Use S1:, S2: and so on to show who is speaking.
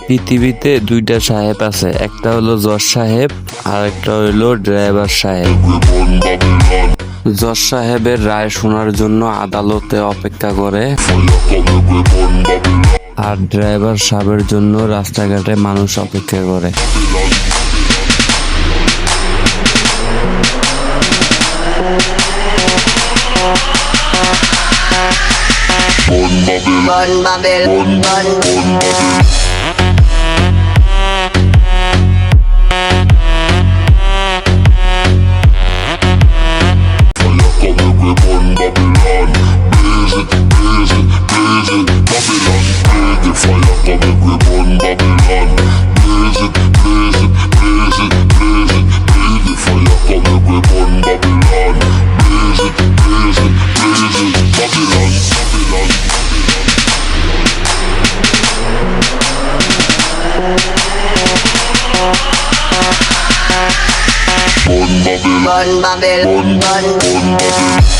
S1: পৃথিবীতে দুইটা সাহেব আছে, একটা হলো জজ সাহেব আর একটা হলো ড্রাইভার সাহেব। জজ সাহেবের রায় শোনার জন্য আদালতে অপেক্ষা করে, আর ড্রাইভার সাহেবের জন্য রাস্তাঘাটে মানুষ অপেক্ষা করে।
S2: Babylon, Babylon, Babylon.